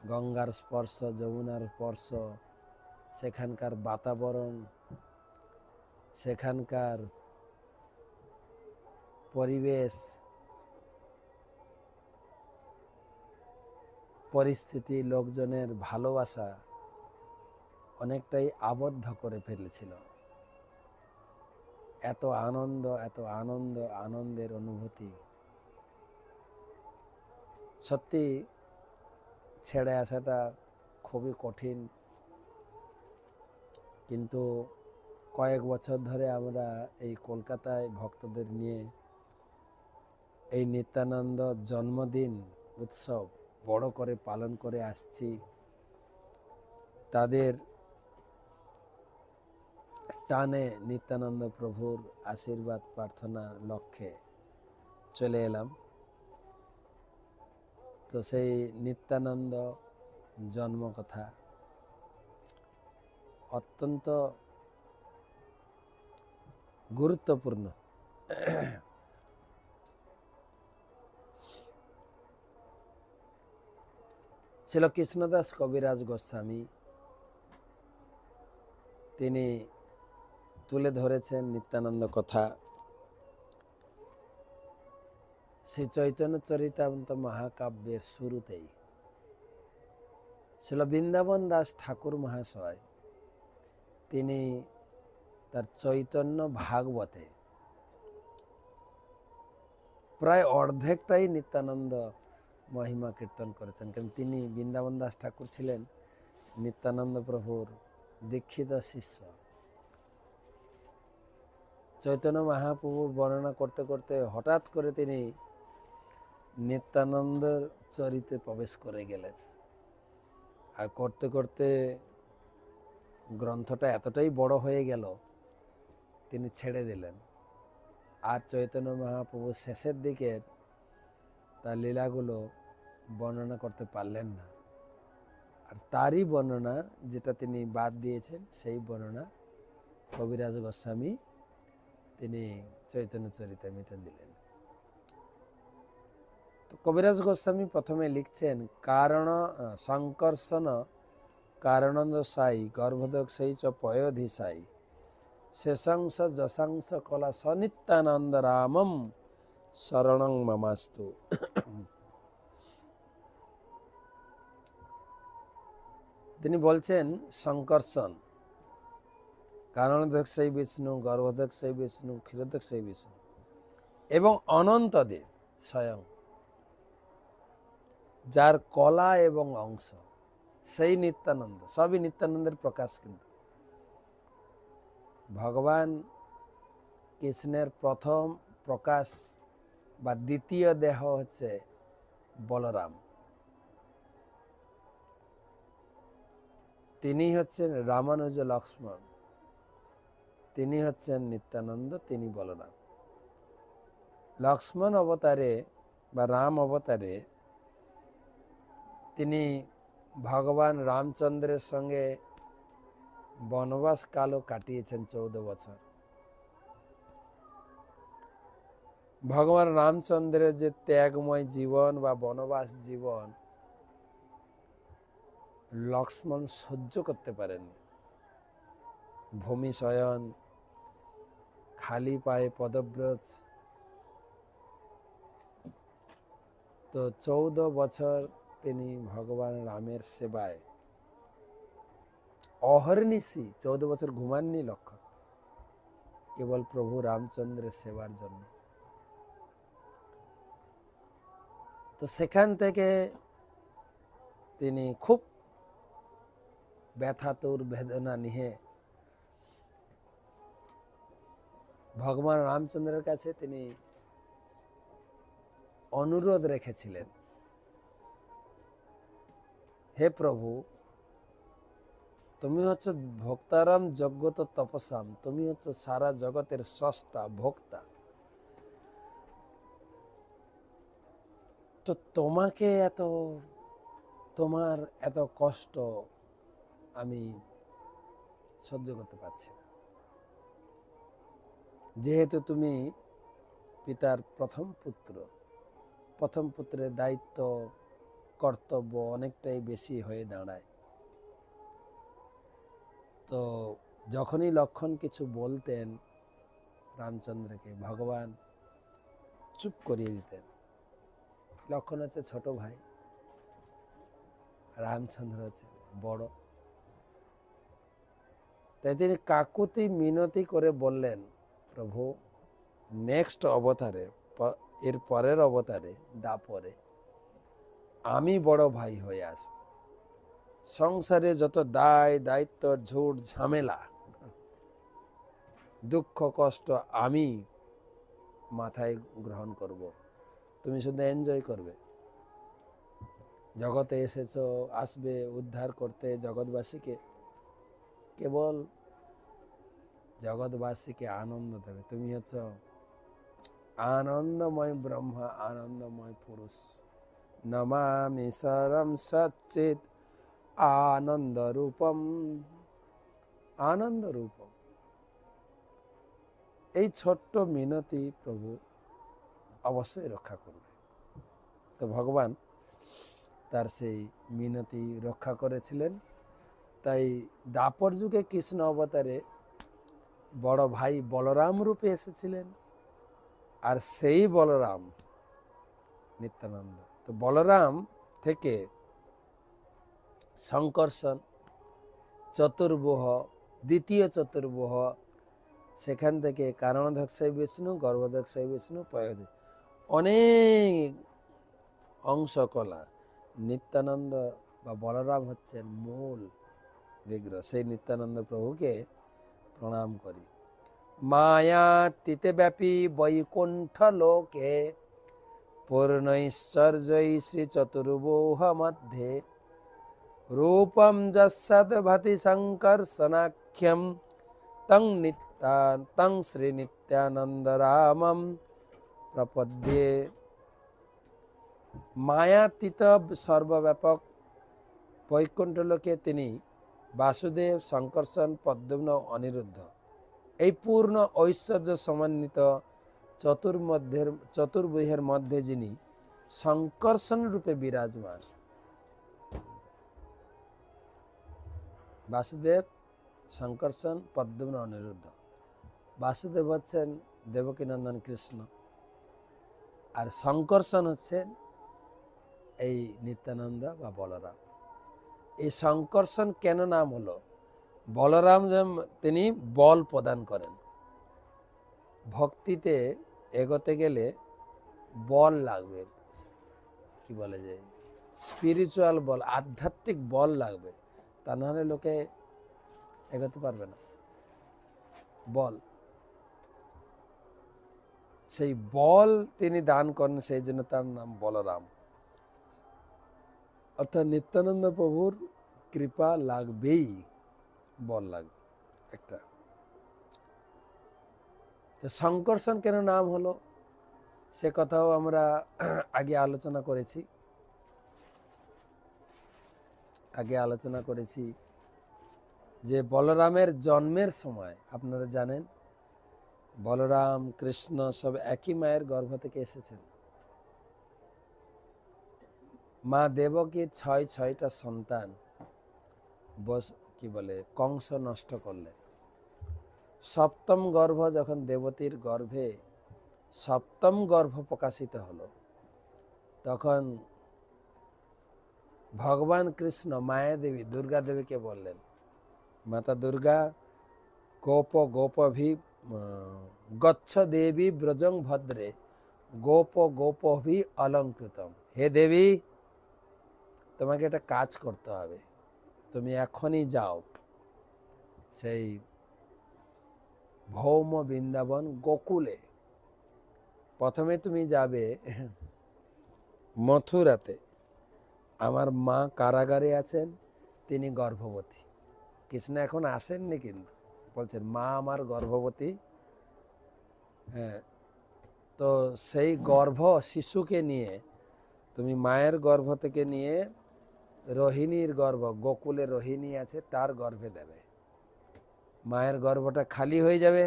গঙ্গার স্পর্শ, যমুনার স্পর্শ, সেখানকার বাতাবরণ, সেখানকার পরিবেশ, পরিস্থিতি, লোকজনের ভালোবাসা অনেকটাই আবদ্ধ করে ফেলেছিল। এত আনন্দ, এত আনন্দ, আনন্দের অনুভূতি সত্যি ছেড়ে আসাটা খুবই কঠিন। কিন্তু কয়েক বছর ধরে আমরা এই কলকাতায় ভক্তদের নিয়ে এই নিত্যানন্দ জন্মদিন উৎসব বড় করে পালন করে আসছি। তাদের টানে নিত্যানন্দ প্রভুর আশীর্বাদ প্রার্থনার লক্ষ্যে চলে এলাম। তো সেই নিত্যানন্দ জন্মকথা অত্যন্ত গুরুত্বপূর্ণ। ছিল কৃষ্ণদাস কবিরাজ গোস্বামী, তিনি তুলে ধরেছেন নিত্যানন্দ কথা শ্রী চৈতন্য চরিতামৃত মহাকাব্যের শুরুতেই। ছিল বৃন্দাবন দাস ঠাকুর মহাশয়, তিনি তার চৈতন্য ভাগবতে প্রায় অর্ধেকটাই নিত্যানন্দ মহিমা কীর্তন করেছেন। কারণ তিনি বৃন্দাবন দাস ঠাকুর ছিলেন নিত্যানন্দ প্রভুর দীক্ষিত শিষ্য। চৈতন্য মহাপ্রভুর বর্ণনা করতে করতে হঠাৎ করে তিনি নিত্যানন্দের চরিত্রে প্রবেশ করে গেলেন। আর করতে করতে গ্রন্থটা এতটাই বড় হয়ে গেল, তিনি ছেড়ে দিলেন। আর চৈতন্য মহাপ্রভু শেষের দিকের তার লীলাগুলো বর্ণনা করতে পারলেন না। আর তারই বর্ণনা যেটা তিনি বাদ দিয়েছেন, সেই বর্ণনা কবিরাজ গোস্বামী তিনি চৈতন্য চরিতামৃতে দিলেন। তো কবিরাজ গোস্বামী প্রথমে লিখছেন, কারণ সংকর্ষণ কারণন্দ সাই গর্ভোদক সেই চ পয়োধি সাই শেষাংশ যশাংশ কলা সনিত্যানন্দ রামম শরণং মমাস্তু। তিনি বলছেন সংকর্ষণ কারণোদক সেই বিষ্ণু, গর্ভোদক সেই বিষ্ণু, ক্ষীরোদক সেই বিষ্ণু এবং অনন্তদেব স্বয়ং, যার কলা এবং অংশ সেই নিত্যানন্দ, সবই নিত্যানন্দের প্রকাশ। কিন্তু ভগবান কৃষ্ণের প্রথম প্রকাশ বা দ্বিতীয় দেহ হচ্ছে বলরাম, তিনি হচ্ছেন রামানুজ লক্ষ্মণ, তিনি হচ্ছেন নিত্যানন্দ, তিনি বলরাম। লক্ষ্মণ অবতারে বা রাম অবতারে তিনি ভগবান রামচন্দ্রের সঙ্গে বনবাস কালও কাটিয়েছেন 14 বছর। ভগবান রামচন্দ্রের যে ত্যাগময় জীবন বা বনবাস জীবন লক্ষ্মণ সহ্য করতে পারেন। ভূমি শয়ন, খালি পায়ে পদব্রজ। তো 14 বছর তিনি ভগবান রামের সেবায় অহর্নিশি 14 বছর ঘুমাননি লক্ষ্মণ, কেবল প্রভু রামচন্দ্রের সেবার জন্য। তো সেখান থেকে তিনি খুব ব্যথাতুর বেদনা নিয়ে ভগবান রামচন্দ্রের কাছে তিনি অনুরোধ রেখেছিলেন, হে প্রভু, তুমি হচ্ছে ভক্তারাম জগত তপসাম, তুমি হচ্ছে সারা জগতের স্রষ্টা ভোক্তা। তো তোমার এত কষ্ট আমি সহ্য করতে পারছি না। যেহেতু তুমি পিতার প্রথম পুত্র, প্রথম পুত্রের দায়িত্ব কর্তব্য অনেকটাই বেশি হয়ে দাঁড়ায়। তো যখনই লক্ষণ কিছু বলতেন রামচন্দ্রকে, ভগবান চুপ করিয়ে দিতেন। লক্ষণ হচ্ছে ছোট ভাই, রামচন্দ্র হচ্ছে বড়। তাই তিনি কাকুতি মিনতি করে বললেন, প্রভু নেক্সট অবতারে, এর পরের অবতারে দাপরে আমি বড় ভাই হয়ে আসব। সংসারে যত দায় দায়িত্ব, ঝুট ঝামেলা, দুঃখ কষ্ট আমি মাথায় গ্রহণ করব, তুমি শুধু এনজয় করবে। জগতে এসেছো, আসবে উদ্ধার করতে জগৎবাসীকে, কেবল জগৎবাসীকে আনন্দ দেবে। তুমি হচ্ছ আনন্দময় ব্রহ্মা, আনন্দময় পুরুষ। নমামি সরম সচ্চিত আনন্দ রূপম, আনন্দ রূপম। এই ছোট্ট মিনতি প্রভু অবশ্যই রক্ষা করবে। তো ভগবান তার সেই মিনতি রক্ষা করেছিলেন। তাই দাপর যুগে কৃষ্ণ অবতারে বড় ভাই বলরাম রূপে এসেছিলেন, আর সেই বলরাম নিত্যানন্দ। তো বলরাম থেকে শঙ্কর্ষণ, চতুর্ভুহ, দ্বিতীয় চতুর্ভুহ, সেখান থেকে কারণোদকশায়ী বিষ্ণু, গর্ভোদকশায়ী বিষ্ণু, পয়োদক, অনেক অংশ কলা। নিত্যানন্দ বা বলরাম হচ্ছেন মূল বিগ্রহ। সেই নিত্যানন্দ প্রভুকে প্রণাম করি। মায়াতীতে ব্যাপী বৈকুণ্ঠ লোকে পূর্ণৈশ্বর্যৈ শ্রী চতুর্ভুহ মধ্যে রূপম যস্যদ ভাতি সংকর্ষণাখ্যম তং শ্রী নিত্যানন্দ রামম প্রপদ্যে। মায়াতীত সর্বব্যাপক বৈকুণ্ঠ লোকে তিনি বাসুদেব, সংকর্ষণ, পদ্মম্ন, অনিরুদ্ধ, এই পূর্ণ ঐশ্বর্য সমন্বিত চতুর্ভুহের মধ্যে যিনি সংকর্ষণ রূপে বিরাজমান। বাসুদেব, সংকর্ষণ, পদ্মম্ন, অনিরুদ্ধ। বাসুদেব হচ্ছেন দেবকীনন্দন কৃষ্ণ, আর সংকর্ষণ হচ্ছেন এই নিত্যানন্দ বা বলরাম। এই সংকর্ষণ কেন নাম হলো? বলরাম তিনি বল প্রদান করেন। ভক্তিতে এগোতে গেলে বল লাগবে, কি বলে যে স্পিরিচুয়াল বল, আধ্যাত্মিক বল লাগবে, তা নাহলে লোকে এগোতে পারবে না। বল, সেই বল তিনি দান করেন, সেই জন্য তার নাম বলরাম। অর্থাৎ নিত্যানন্দ প্রভুর কৃপা লাগবেই, বল লাগবে একটা। তো সংকর্ষণ কেন নাম হলো সে কথাও আমরা আগে আলোচনা করেছি যে বলরামের জন্মের সময় আপনারা জানেন বলরাম কৃষ্ণ সব একই মায়ের গর্ভ থেকে এসেছেন। মা দেবকীর ছয়টা সন্তান কংস নষ্ট করলেন। সপ্তম গর্ভ যখন দেবতীর গর্ভে সপ্তম গর্ভ প্রকাশিত হলো, তখন ভগবান কৃষ্ণ মায়া দেবী দুর্গা দেবীকে বললেন, মাতা দুর্গা গোপভি গচ্ছ দেবী ব্রজং ভদ্রে গোপভি অলঙ্কৃতম। হে দেবী, তোমাকে একটা কাজ করতে হবে, তুমি এখনই যাও সেই ভৌম বৃন্দাবন গোকুলে। প্রথমে তুমি যাবে মথুরাতে, আমার মা কারাগারে আছেন, তিনি গর্ভবতী। কৃষ্ণ এখন আসেননি, কিন্তু বলছেন মা আমার গর্ভবতী। হ্যাঁ, তো সেই শিশুকে নিয়ে তুমি মায়ের গর্ভ থেকে নিয়ে রোহিণীর গর্ভ, গোকুলে রোহিণী আছে তার গর্ভে দেবে। মায়ের গর্ভটা খালি হয়ে যাবে,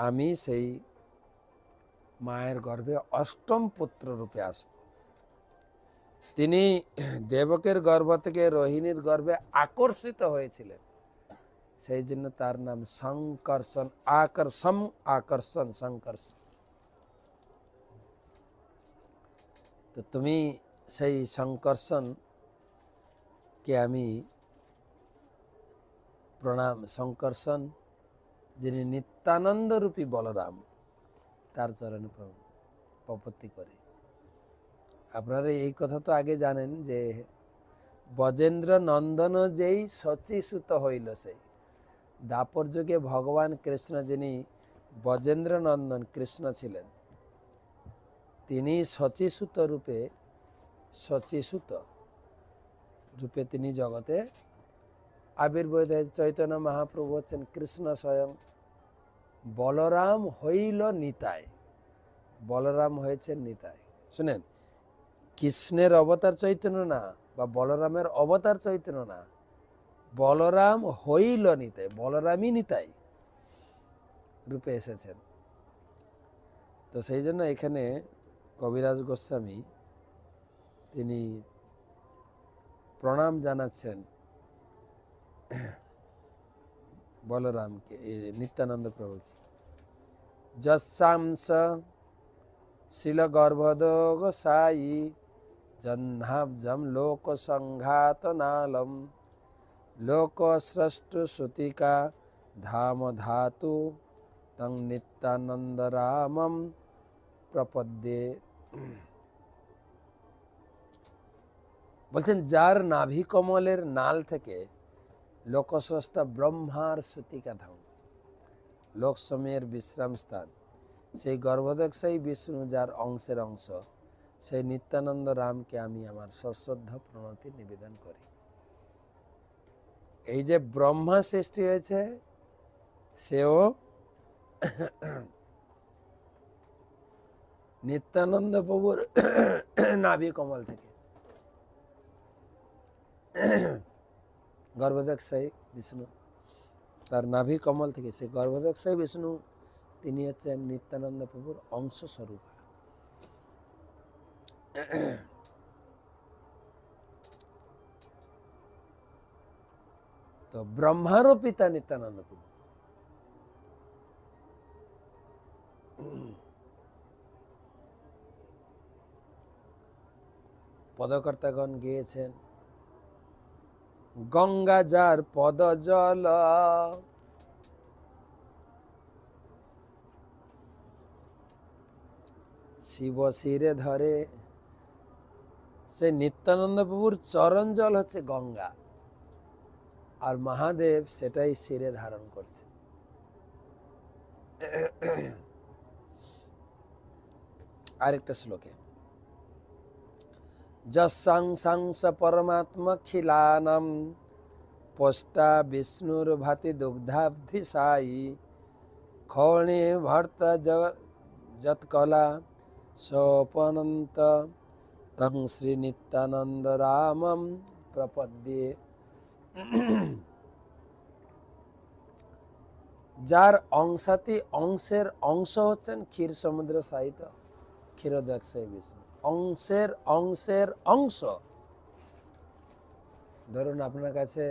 আমি সেই মায়ের গর্ভে অষ্টম পুত্র রূপে আসব। তিনি দেবকের গর্ভ থেকে রোহিণীর গর্ভে আকর্ষিত হয়েছিলেন, সেই জন্য তার নাম সংকর্ষণ। আকর্ষণ, আকর্ষণ, সংকর্ষণ। তো তুমি সেই সংকর্ষণ কে আমি প্রণাম। সংকর্ষণ যিনি নিত্যানন্দ রূপী বলরাম, তার চরণে প্রপত্তি করি। আপনারা এই কথা তো আগে জানেন যে ব্রজেন্দ্র নন্দন যেই শচীসুত হইল, সেই দাপর যুগে ভগবান কৃষ্ণ যিনি ব্রজেন্দ্র নন্দন কৃষ্ণ ছিলেন, তিনি শচীসুত রূপে, শচীসুত রূপে তিনি জগতে আবির্ভূত হয়ে। চৈতন্য মহাপ্রভু হচ্ছেন কৃষ্ণ স্বয়ং। বলরাম হইল নিতাই, বলরাম হয়েছেন নিতাই। শুনেন, কৃষ্ণের অবতার চৈতন্য না, বা বলরামের অবতার চৈতন্য না, বলরাম হইল নিতাই, বলরামই নিতাই রূপে এসেছেন। তো সেই জন্য এখানে কবিরাজ গোস্বামী তিনি প্রণাম জানাচ্ছেন বলরামকে, নিত্যানন্দ প্রভুকে। যশাংস শিল গর্ভদোগ সায়ী জহ্নাব্জম লোক সংঘাত নালম লোক স্রষ্টু সুতিকা ধাম ধাতু তং নিত্যানন্দ রামম প্রপদ্যে। বলছেন, যার নাভি কমলের নাল থেকে লোকস্রষ্টা ব্রহ্মার সুতিকা ধাম, লোক সময়ের বিশ্রাম স্থান, সেই গর্ভদক্ষায়ী বিষ্ণু যার অংশের অংশ, সেই নিত্যানন্দ রামকে আমি আমার সশ্রদ্ধ প্রণতি নিবেদন করি। এই যে ব্রহ্মা সৃষ্টি হয়েছে, সেও নিত্যানন্দ প্রভুর নাভি কমল থেকে। গর্ভদক্ষায়ী বিষ্ণু, তার নাভি কমল থেকে, সেই গর্ভদক্ষায়ী বিষ্ণু তিনি হচ্ছেন নিত্যানন্দ প্রভুর অংশ স্বরূপ। তো ব্রহ্মারও পিতা নিত্যানন্দ প্রভু। পদকর্তাগণ গেয়েছেন, গঙ্গা যার পদ জল শিব শিরে ধরে। সে নিত্যানন্দ প্রভুর চরণ জল হচ্ছে গঙ্গা, আর মহাদেব সেটাই শিরে ধারণ করছে। আরেকটা শ্লোকে, যশাংসাংস পরমাত্মখিলানাম পোষ্টা বিষ্ণুর ভাতি দুগ্ধাব্ধি সায়ী খৌণে ভর্ত যৎকলা সোপনন্ত তং শ্রী নিত্যানন্দ রামম প্রপদ্যে। যার অংশাতি অংশের অংশ হচ্ছেন ক্ষীর সমুদ্র সাহিত ক্ষীরোদক্ষায়ী বিষ্ণু। অংশের অংশের অংশ। ধরুন আপনার কাছে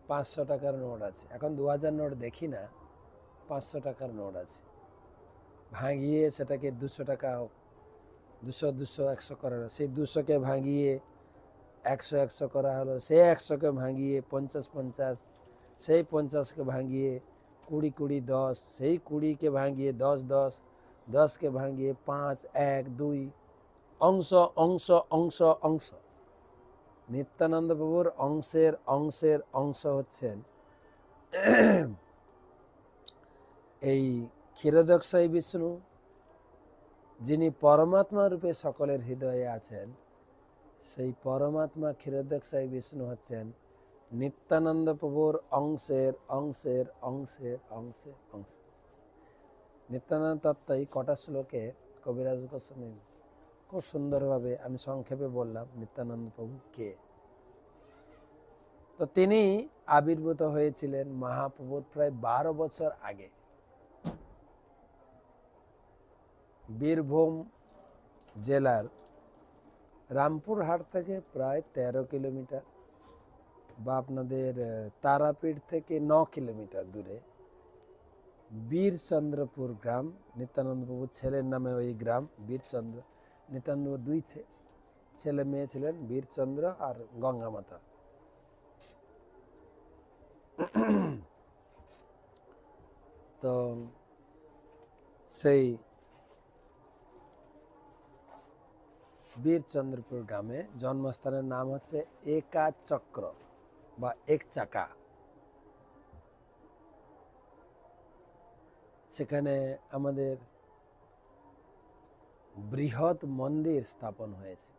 500 টাকার নোট আছে, এখন 2000 নোট দেখি না, 500 টাকার নোট আছে, ভাঙিয়ে সেটাকে 200 টাকা হোক, 200 200 100 করা হলো, সেই 200কে ভাঙিয়ে 100 100 করা হলো, সেই 100কে ভাঙিয়ে 50 50, সেই 50কে ভাঙিয়ে 20 20 10, সেই 20কে ভাঙিয়ে 10 10, 10কে ভাঙিয়ে 5 1 2, অংশ অংশ অংশ অংশ। নিত্যানন্দ প্রভুর অংশের অংশের অংশ হচ্ছেন এই ক্ষীরোদক্ষায়ী বিষ্ণু, যিনি পরমাত্মা রূপে সকলের হৃদয়ে আছেন। সেই পরমাত্মা ক্ষীরোদক্ষায়ী বিষ্ণু হচ্ছেন নিত্যানন্দ প্রভুর অংশের অংশের অংশের অংশের অংশ। নিত্যানন্দ তত্ত্ব এই কটা শ্লোকে কবিরাজ গোস্বামী খুব সুন্দরভাবে, আমি সংক্ষেপে বললাম নিত্যানন্দ প্রভু কে। তো তিনি আবির্ভূত হয়েছিলেন মহাপ্রভুর প্রায় 12 বছর আগে। বীরভূম জেলার রামপুরহাট থেকে প্রায় 13 কিলোমিটার, বা আপনাদের তারাপীঠ থেকে 9 কিলোমিটার দূরে বীরচন্দ্রপুর গ্রাম। নিত্যানন্দবাবুর ছেলের নামে ওই গ্রাম বীরচন্দ্র। নিত্যানন্দবাবু দুই ছেলে মেয়ে ছিলেন, বীরচন্দ্র আর গঙ্গা মাতা। তো সেই বীরচন্দ্রপুর গ্রামে জন্মস্থানের নাম হচ্ছে একা চক্র বা এক চাকা। সেখানে আমাদের বৃহৎ মন্দির স্থাপন হয়েছে।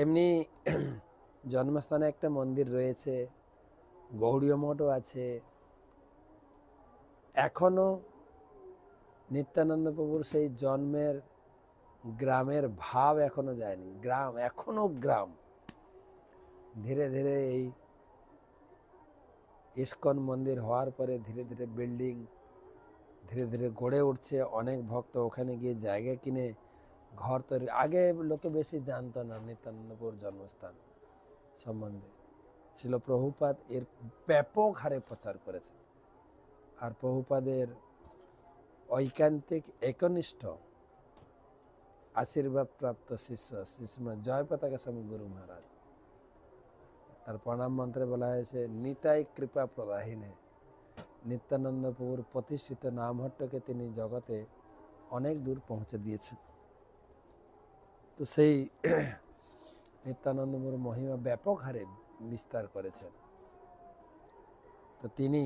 এমনি জন্মস্থানে একটা মন্দির রয়েছে, গৌড়ীয় মঠও আছে। এখনো নিত্যানন্দ প্রভুর সেই জন্মের গ্রামের ভাব এখনো যায়নি। গ্রাম এখনো গ্রাম। ধীরে ধীরে এই ইস্কন মন্দির হওয়ার পরে ধীরে ধীরে বিল্ডিং ধীরে ধীরে গড়ে উঠছে। অনেক ভক্ত ওখানে গিয়ে জায়গা কিনে ঘর তৈরি। আগে লোকে বেশি জানতো না নিত্যানন্দপুর জন্মস্থান সম্বন্ধে। ছিল প্রভুপাদ এর ব্যাপক হারে প্রচার করেছে। আর প্রভুপাদের ঐকান্তিক একনিষ্ঠ আশীর্বাদ প্রাপ্ত শিষ্য শ্রীশ্রীমৎ জয় পতাকা স্বামী গুরু মহারাজ, তার প্রণাম মন্ত্রে বলা হয়েছে নিতাই কৃপা প্রদাহিনে। নিত্যানন্দ প্রভুর প্রতিষ্ঠিত নামহট্টকে তিনি জগতে অনেক দূর পৌঁছে দিয়েছেন। তো সেই নিত্যানন্দ প্রভুর মহিমা ব্যাপক হারে বিস্তার করেছেন। তো তিনি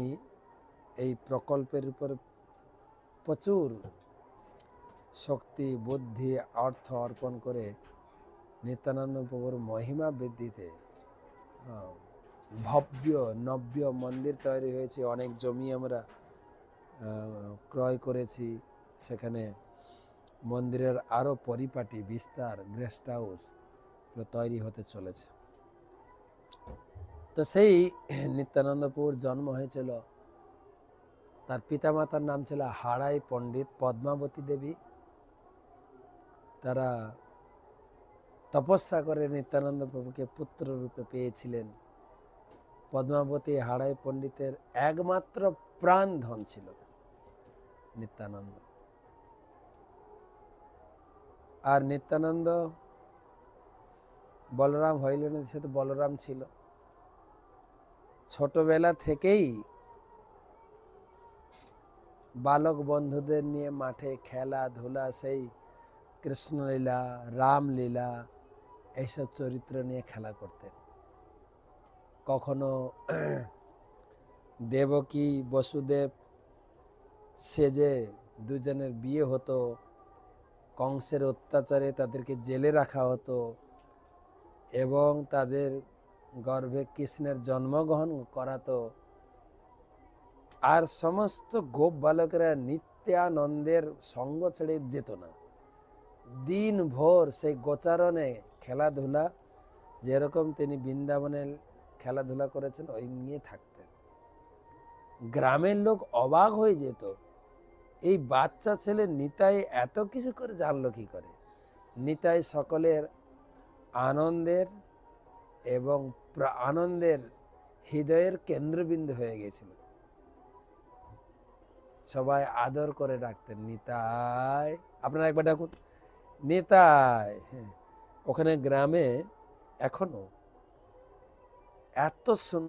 এই প্রকল্পের উপর প্রচুর শক্তি, বুদ্ধি, অর্থ অর্পণ করে নিত্যানন্দ প্রভুর মহিমা বৃদ্ধিতে ভব্য নব্য মন্দির তৈরি হয়েছে। অনেক জমি আমরা ক্রয় করেছি। সেখানে মন্দিরের আরও পরিপাটি বিস্তার, গেস্ট হাউস তৈরি হতে চলেছে। তো সেই নিত্যানন্দপুর জন্ম হয়েছিল। তার পিতামাতার নাম ছিল হাড়াই পণ্ডিত পদ্মাবতী দেবী। তারা তপস্যা করে নিত্যানন্দ প্রভুকে পুত্র রূপে পেয়েছিলেন। পদ্মাবতী হাড়াই পণ্ডিতের একমাত্র প্রাণ ধন ছিল নিত্যানন্দ। আর নিত্যানন্দ বলরাম হইলেন, সে তো বলরাম ছিল। ছোটবেলা থেকেই বালক বন্ধুদের নিয়ে মাঠে খেলাধুলা, সেই কৃষ্ণলীলা, রামলীলা, এইসব চরিত্র নিয়ে খেলা করতেন। কখনো দেবকী বসুদেব সেজে দুজনের বিয়ে হতো, কংসের অত্যাচারে তাদেরকে জেলে রাখা হতো এবং তাদের গর্ভে কৃষ্ণের জন্মগ্রহণ করাতো। আর সমস্ত গোপ বালকেরা নিত্যানন্দের সঙ্গ ছেড়ে যেত না। দিন ভোর সেই গোচারণে খেলাধুলা, যেরকম তিনি বৃন্দাবনে খেলাধুলা করেছেন ওই নিয়ে থাকতেন। গ্রামের লোক অবাক হয়ে যেত, এই বাচ্চা ছেলে নিতাই এত কিছু করে জানলো কি করে। নিতাই সকলের আনন্দের এবং আনন্দের হৃদয়ের কেন্দ্রবিন্দু হয়ে গেছিল। সবাই আদর করে ডাকতেন নিতাই। আপনারা একবার ডাকুন নিতাই। ওখানে গ্রামে এখনো এত সুন্দর